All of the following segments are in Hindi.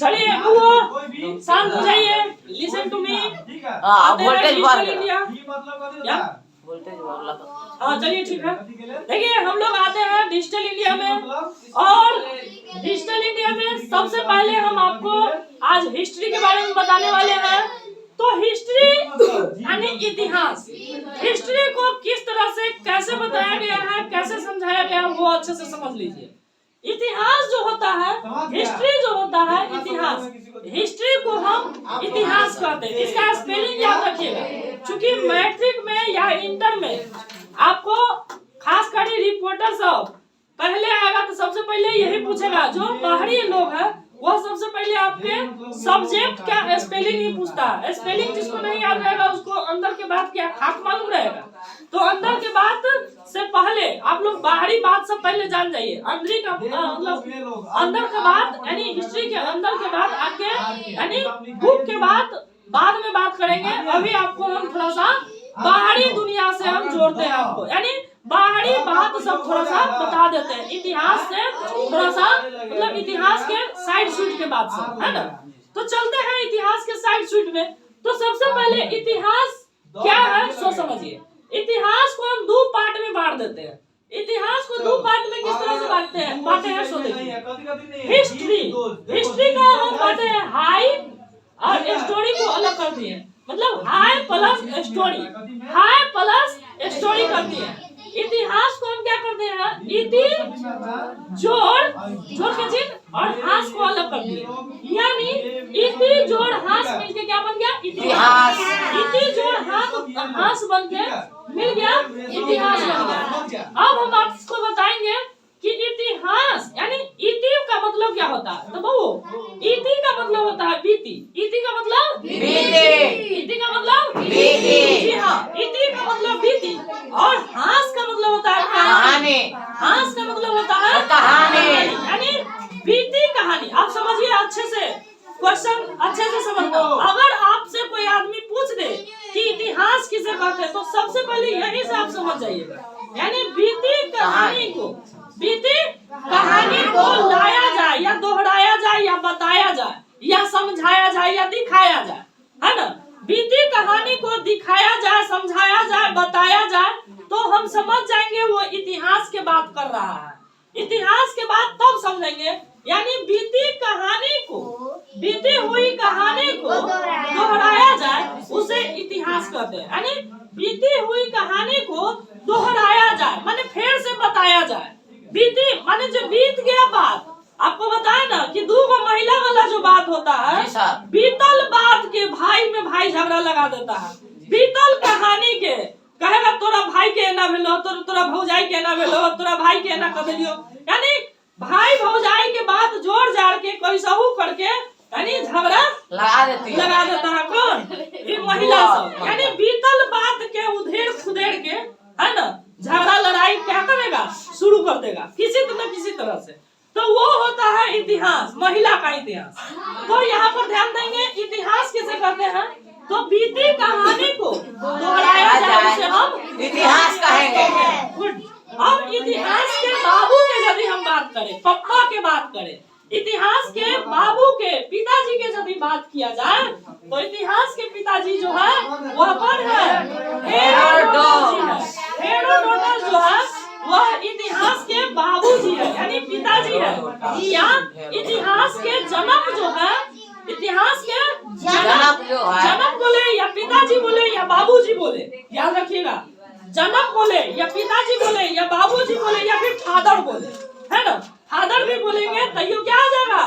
चलिए वो शांत हो जाइए, लिसन टू मी। वोल्टेज बढ़ गया, क्या वोल्टेज बढ़ लगा। हाँ चलिए ठीक है। देखिए हम लोग आते हैं डिजिटल इंडिया में, और डिजिटल इंडिया में सबसे पहले हम आपको आज हिस्ट्री के बारे में बताने वाले हैं। तो हिस्ट्री यानी इतिहास, हिस्ट्री को किस तरह से कैसे बताया गया है, कैसे समझाया गया है, वो अच्छे से समझ लीजिए। इतिहास जो होता है, हिस्ट्री जो होता है इतिहास, हिस्ट्री को हम इतिहास कहते हैं। इसका स्पेलिंग याद रखिएगा, क्योंकि मैट्रिक में या इंटर में आपको खास कर रिपोर्टर सब पहले आएगा तो सबसे पहले यही पूछेगा, जो बाहरी लोग हैं वो सबसे पहले आपके सब्जेक्ट क्या स्पेलिंग ही पूछता है। स्पेलिंग जिसको नहीं याद रहेगा उसको अंदर के बाद क्या खाक मालूम रहेगा। तो अंदर के बात से पहले आप लोग बाहरी बात सब पहले जान जाइए। अंदर का मतलब अंदर का बात यानी हिस्ट्री के अंदर के बात आगे यानी बुक के बाद में बात करेंगे। अभी आपको हम थोड़ा सा बाहरी दुनिया से हम जोड़ते हैं आपको, यानी बाहरी बात सब थोड़ा सा बता देते हैं इतिहास से, थोड़ा सा मतलब इतिहास के साइड शूट के बाद से, है ना। तो चलते हैं इतिहास के साइड शूट में। तो सबसे पहले इतिहास क्या है सो समझिए। इतिहास को हम दो पार्ट में बांट देते हैं। इतिहास को दो पार्ट में किस तरह से बांटते हैं सो देखिए। हिस्ट्री का हम बांटे हैं हाई और स्टोरी को अलग कर दिए, मतलब हाई प्लस स्टोरी कर दिए। इतिहास को हम क्या करते हैं, इति जोड़ के चिन्ह और हास को अलग कर दिए, यानी इति जोड़ हास मिलके क्या बन गया इतिहास। इति जोड़ हास बन के मिल गया इतिहास बन गया। अब हम आपको बताएंगे कि इतिहास यानी इति का मतलब क्या होता है। तो वो इति का मतलब होता है बीती। इति का मतलब बीती, इति का मतलब बीती, जी हाँ, इति का मतलब बीती। और हास का मतलब होता है कहानी। हास का मतलब होता है कहानी, यानी बीती कहानी। आप समझिए अच्छे से, क्वेश्चन अच्छे से समझना। अगर आपसे कोई आदमी पूछ दे कि इतिहास किसे कहते हैं, तो सबसे पहले यही से आप समझ जाइएगा, यानी बीती कहानी को लाया जाए या दोहराया जाए या बताया जाए या समझाया जाए या दिखाया जाए, है ना। बीती कहानी को दिखाया जाए, समझाया जाए, बताया जाए तो हम समझ जाएंगे वो इतिहास के बात कर रहा है। इतिहास के बाद तब समझेंगे, यानी बीती हुई कहानी को दोहराया जाए उसे इतिहास कहते हैं। यानी बीती हुई कहानी को दोहराया जाए माने फिर से बताया जाए। बीती माने जो बीत गया बात, आपको बताया ना कि दो महिला वाला जो बात होता है, बीतल बात के भाई में भाई झगड़ा लगा देता है। बीतल कहानी के कहेगा तोरा भाई के ना भेलो, तोरा भौजाई के ना भेलो, तोरा भाई के ना कर दियो, यानी भाई भौजाई के बात जोड़ जाड़ के कैसहू करके यानी झगड़ा लगा देता है। कौन? ये महिला सब। यानी बीतल बात के उधेड़ खुदेड़ के, है ना, झगड़ा लड़ाई क्या करेगा शुरू कर देगा किसी न किसी तरह से। तो वो होता है इतिहास, महिला का इतिहास। तो यहाँ पर ध्यान देंगे इतिहास किसे कहते हैं, तो बीती कहानी को दोहराया जाए उसे हम इतिहास कहेंगे। अब इतिहास के बाबू के यदि हम बात करें, पप्पा के बात करें, इतिहास के बाबू के पिताजी के यदि बात किया जाए, तो इतिहास के पिताजी जो है वह कौन है, हेरोडोटस जो है वह इतिहास के बाबूजी है, यानी पिताजी है। या इतिहास के जन्म जो है, इतिहास के जन्म बोले या पिताजी बोले या बाबूजी बोले, याद रखिएगा, जन्म बोले या पिताजी बोले या बाबूजी बोले या फिर फादर बोले, है ना, फादर भी बोलेंगे तैयो क्या आ जाएगा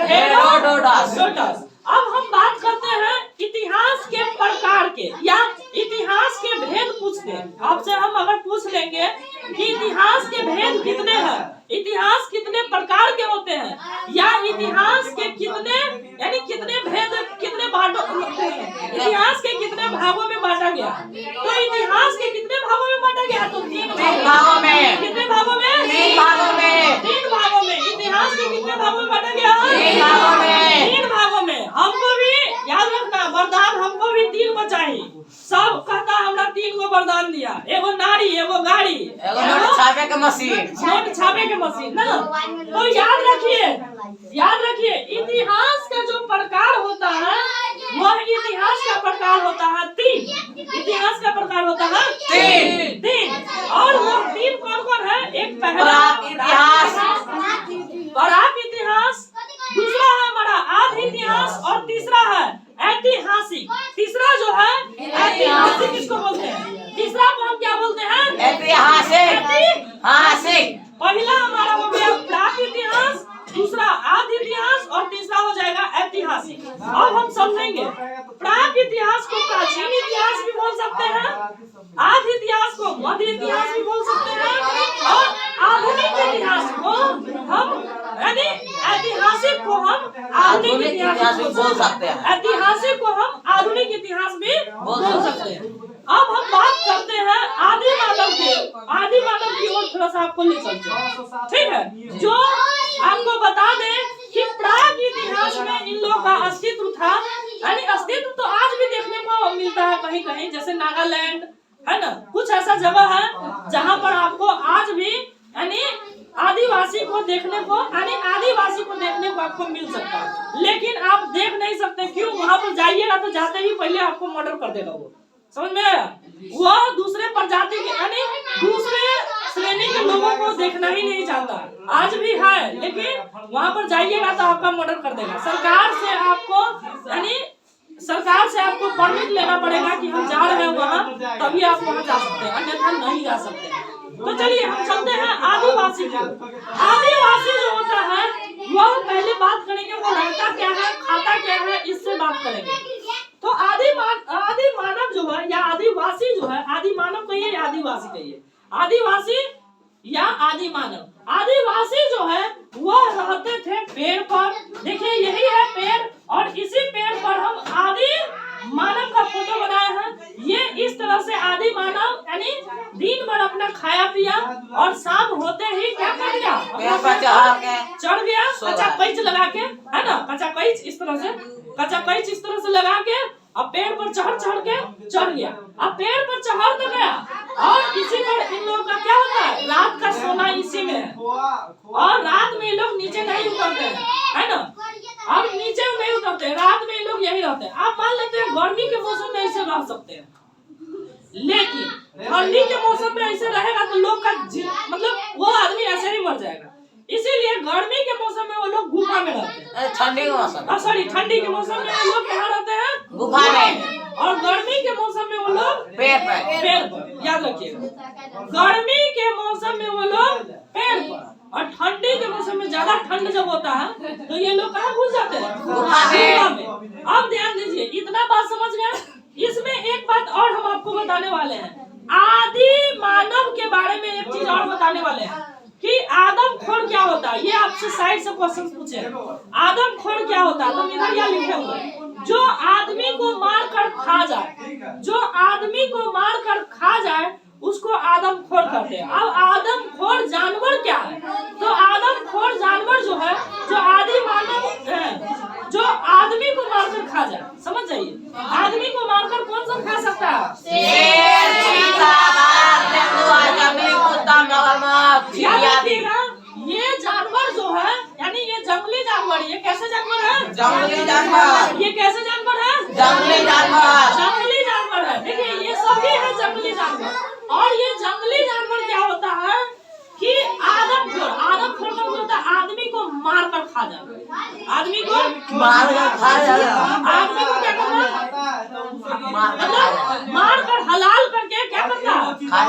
हेरोडोटस। अब हम बात करते हैं इतिहास के प्रकार के या इतिहास के भेद पूछते हैं आपसे। हम अगर पूछ लेंगे कि इतिहास के भेद कितने हैं, इतिहास कितने प्रकार के होते हैं, या इतिहास के कितने यानी कितने भेद कितने बांटो, इतिहास के कितने भागों में बांटा गया, तो इतिहास के कितने भागों में बांटा गया, तो 3 भागों में। कितने भागों में? 3 भागों में। 3 भागों में। इतिहास के कितने भागों में बांटा गया? 3 भागों में। 3 भागों में। हमको भी याद रखना, वरदान हमको भी 3 को चाहिए। सब कहता हमरा 3 को वरदान दिया, एगो नारी, एगो गाड़ी, एगो नोट छापे के मशीन, नोट छापे के मशीन ना। तो याद रखिए इतिहास का जो प्रकार होता है वह इतिहास का प्रकार होता है 3। इतिहास का प्रकार होता है 3। और वो 3 कौन है? एक पहला इतिहास, पराक इतिहास, दूसरा है हमारा आध इतिहास और तीसरा है ऐतिहासिक। तीसरा जो है ऐतिहासिक किसको बोलते हैं? तीसरा को हम क्या बोलते हैं? ऐतिहासिक। पहला हमारा हो गया प्राक इतिहास, दूसरा आध इतिहास और तीसरा हो जाएगा ऐतिहासिक। अब हम समझेंगे प्राक इतिहास को प्राचीन इतिहास भी बोल सकते हैं, आध इतिहास को मध्य इतिहास भी बोल सकते हैं और आधुनिक इतिहास को हम यानी ऐतिहासिक को हम आधुनिक इतिहास भी बोल सकते हैं, ऐतिहासिक को हम आधुनिक इतिहास भी बोल सकते हैं। अब हम बात करते हैं आदि मानव की। आदि मानव की ओर थोड़ा सा आपको ले चलते हैं, ठीक है? जो आपको बता दें कि प्राग इतिहास में इन लोगों का अस्तित्व था, यानी अस्तित्व तो आज भी देखने को मिलता है कहीं कहीं, जैसे नागालैंड है ना, कुछ ऐसा जगह है जहाँ पर आपको आज भी यानी आदिवासी को देखने को आपको मिल सकता है। लेकिन आप देख नहीं सकते, क्यों? वहाँ पर जाइएगा तो जाते ही पहले आपको मर्डर कर देगा वो, समझ में आया? वह दूसरे प्रजाति के यानी दूसरे श्रेणी के लोगों को देखना ही नहीं चाहता, आज भी है, लेकिन वहाँ पर जाइएगा तो आपका मर्डर कर देगा। सरकार से आपको परमिट लेना पड़ेगा कि हम जा रहे हैं वहाँ, तभी आप वहाँ जा सकते हैं, अन्यथा नहीं जा सकते। तो चलिए हम चलते हैं आदिवासी की। आदिवासी जो होता है वह पहले बात करेंगे, वो रहता क्या है, खाता क्या है, इससे बात करेंगे। तो आदि मानव जो है या आदिवासी जो है, आदि मानव कहिए या आदिवासी कहिए, आदिवासी या आदि मानव। आदिवासी जो है वह रहते थे पेड़ पर। देखिए यही है पेड़ और इसी पेड़ पर हम आदि मानव का फोटो बनाए हैं। ये इस तरह से आदि मानव यानी दिन भर अपना खाया पिया और शाम होते ही क्या कर दिया, चढ़ गया कच्चा कैच लगा के, है ना, कच्चा कैच इस तरह से लगा के अब पेड़ पर चढ़ गया। अब पेड़ पर चढ़ तो गया और इसी पर इन लोगों का क्या होता है, रात का सोना इसी में है और रात में लोग नीचे नहीं उतरते हैं, है ना। अब नीचे नहीं उतरते, रात में लोग यही रहते हैं। आप मान लेते हैं गर्मी के मौसम में ऐसे रह सकते हैं, लेकिन ठंडी के मौसम में ऐसे रहेगा तो लोग का मतलब वो आदमी ऐसे ही मर जाएगा। इसीलिए गर्मी के मौसम में वो लोग गुफा में रहते हैं, ठंडी के मौसम में वो लोग कहाँ रहते हैं, गुफा में, और गर्मी के मौसम में वो लोग पेड़ पर। याद रखिएगा, गर्मी के मौसम में वो लोग पेड़ पर और ठंडी के मौसम में ज्यादा ठंड जब होता है तो ये लोग कहाँ घुस जाते हैं, गुफा में। अब ध्यान दीजिए, इतना बात समझ गए। इसमें एक बात और हम आपको बताने वाले हैं, आदि मानव के बारे में एक चीज और बताने वाले हैं कि आदमखोर क्या होता है। ये आपसे साइड से क्वेश्चन पूछे, आदमखोर क्या होता है, तो इधर यहाँ लिखे हुए जो आदमी को मार कर खा जाए, उसको आदमखोर कहते हैं। अब आदमखोर जानवर क्या है, तो आदमखोर जानवर जो है जो आदि मानव है, जो आदमी को मारकर खा जाए। समझ जाइए, आदमी को मारकर कौन सा खा सकता है, शेर, चीता, बाघ, तेंदुआ, जंगली कुत्ता, मगरमच्छ। याद रखिएगा, ये जानवर जो है यानी ये जंगली जानवर, ये कैसे जानवर है, जंगली जानवर। ये कैसे जानवर है, जंगली जानवर है। देखिए ये सभी है जंगली जानवर। और ये जंगली जानवर क्या होता है कि आदमखोर का होता है आदमी को मार कर खा जाना, आदमी को क्या करना, मतलब मार कर हलाल करके क्या करता है, खा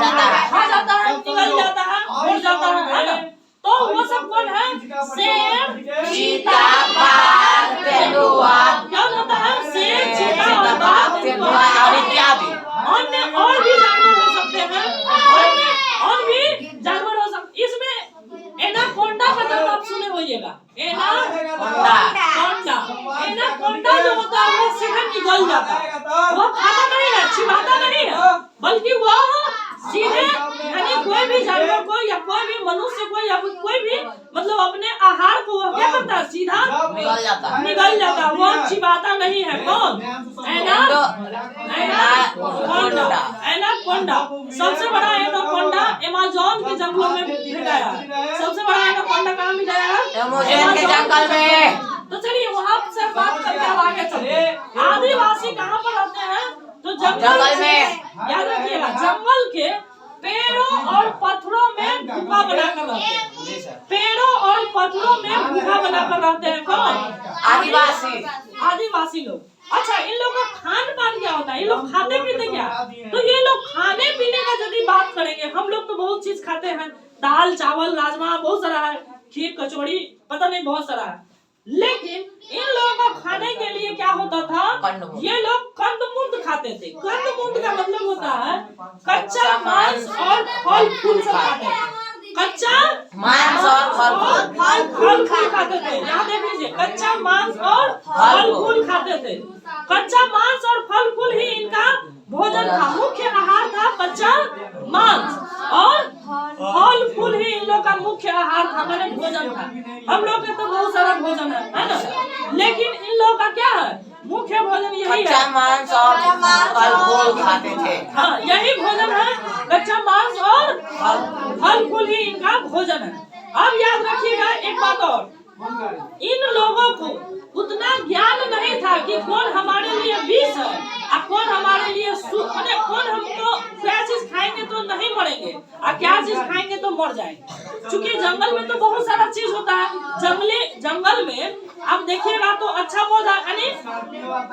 जाता है, निगल जाता है, उड़ जाता है ना। तो वो सब कौन है, शेर, चीता, बाघ, तेंदुआ। क्या होता है, शेर, चीता और बाघ, तेंदुआ और इत्यादि। और भी जानवर हो सकते हैं, और भी जानवर हो सकते। इसमें एनाकोंडा का नाम आप सुने होइएगा, एनाकोंडा जो होता है वो सीधे निगल जाता है, वो खाता नहीं है, चिबाता नहीं है, बल्कि वो सीधे यानी कोई कोई भी जानवर को या कोई भी मनुष्य को या कोई भी मतलब अपने आहार को वह क्या करता है, सीधा निकल जाता है। निगल जाता है, वो चिबाता नहीं है। कौन? एनाकोंडा। सबसे बड़ा एनाकोंडा अमेज़न के जंगलों में भेजा है। सबसे बड़ा एनाकोंडा कहाँ मिला है? अमेज़न के जंगल में। तो चलिए वहाँ से बात करके अब आगे चलते। आदिवासी कहाँ पर रहते हैं? तो जंगल में। याद रखिएगा, जंगल के पेड़ों और पत्थरों में गुफा बनाकर रहते हैं। पेड़ों और पत्थरों में गुफा बनाकर रहते हैं। कौन? आदिवासी। आदिवासी लोग। अच्छा, इन लोग का खान पान क्या होता है? ये लोग खाते पीते क्या? तो ये लोग खाने पीने का यदि बात करेंगे, हम लोग तो बहुत चीज खाते हैं, दाल चावल राजमा बहुत सारा है, खीर कचौड़ी पता नहीं बहुत सारा है, लेकिन इन लोगों का खाने के लिए क्या होता था? ये लोग कंदमुंद खाते थे। कंदमुंद का मतलब होता है कच्चा मांस और फल फूल सब खाते थे। कच्चा मांस और फल फूल खाते थे। यहाँ देख लीजिए, कच्चा मांस और फल फूल खाते थे। कच्चा मांस और फल फूल ही इनका भोजन था, मुख्य आहार था कच्चा मांस और फल फूल ही इन लोग का मुख्य आहार था, मैंने भोजन था। हम लोग के तो बहुत सारा भोजन है ना, लेकिन इन लोगों का क्या है? मुख्य भोजन यही है, कच्चा मांस और फल फूल खाते थे। हाँ, यही भोजन है, कच्चा मांस और फल फूल ही इनका भोजन है। अब याद रखिएगा एक बात और, इन लोगों को उतना ज्ञान नहीं था कि कौन हमारे लिए विष है और कौन हमारे लिए कौन हमको क्या चीज खाएंगे तो नहीं मरेंगे और क्या चीज खाएंगे तो मर जाएंगे। क्योंकि जंगल में तो बहुत सारा चीज होता है। जंगल में आप देखिएगा तो अच्छा पौधा यानी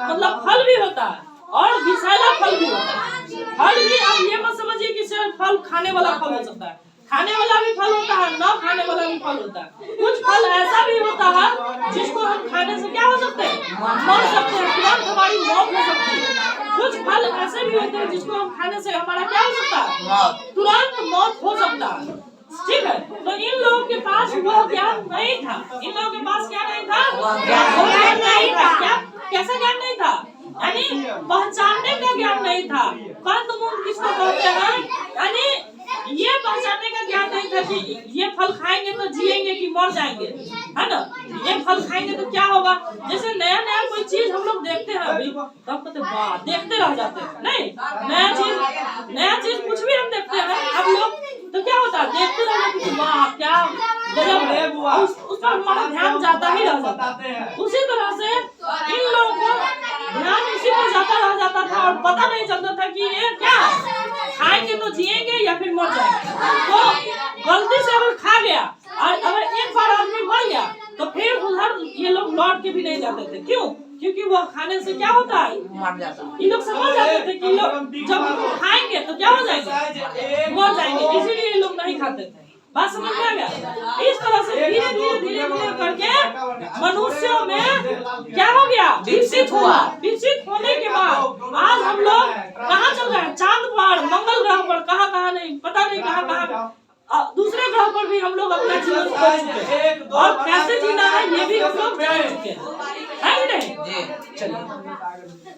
मतलब फल भी होता है और विषैला फल भी होता है। फल भी आप ये मत समझिए कि सिर्फ फल खाने वाला फल हो सकता है, खाने वाला भी फल होता है, न खाने वाला भी फल होता है। कुछ फल ऐसा भी होता है जिसको हम खाने से क्या हो सकते हैं? मर सकते हैं, तुरंत हमारी मौत हो सकती है। कुछ फल ऐसे भी होते हैं जिसको हम खाने से हमारा क्या हो सकता है? तुरंत मौत हो सकता है। ठीक है, तो इन लोगों के पास वो ज्ञान नहीं था। इन लोगों के पास क्या नहीं था? वो ज्ञान नहीं था। क्या कैसा ज्ञान नहीं था? यानी पहचानने का ज्ञान नहीं था। कंदमुंद किसको कहते हैं? यानी ये पहचानने का ज्ञान नहीं था कि ये फल खाएंगे तो जिएंगे कि मर जाएंगे, है ना? ये फल खाएंगे तो क्या होगा? जैसे नया नया कोई चीज हम लोग देखते हैं अभी, तब कहते वाह, देखते रह जाते हैं। नहीं, नया चीज कुछ भी हम देखते हैं अब लोग तो क्या होता है? देखते रह जाते हैं, वाह क्या गजब है, उस पर हमारा ध्यान जाता ही रह जाता है। उसी तरह से इन लोगों को ध्यान उसी पर जाता रह जाता था और पता नहीं चलता था कि ये क्या खाएंगे तो जिएंगे या फिर मर जाएंगे। तो गलती से अगर खा गया और अगर एक बार आदमी मर गया तो फिर उधर ये लोग लौट के भी नहीं जाते थे। क्यों? क्योंकि वो खाने से क्या होता है? मर जाता। ये लोग समझ जाते थे कि लोग जब खाएंगे तो क्या हो जाएंगे? मर जाएंगे, इसीलिए ये लोग नहीं खाते थे। बात समझ में आ गया? इस तरह से धीरे धीरे करके मनुष्यों में क्या हो गया? विकसित हुआ। विकसित होने के बाद आज हम लोग कहाँ चल रहे हैं? चांद पर, मंगल ग्रह पर, कहाँ नहीं पता नहीं कहाँ दूसरे ग्रह पर भी हम लोग अपना जीवन कर चुके हैं और कैसे जीना है ये भी हम लोग जान चुके हैं, है नहीं? चलिए।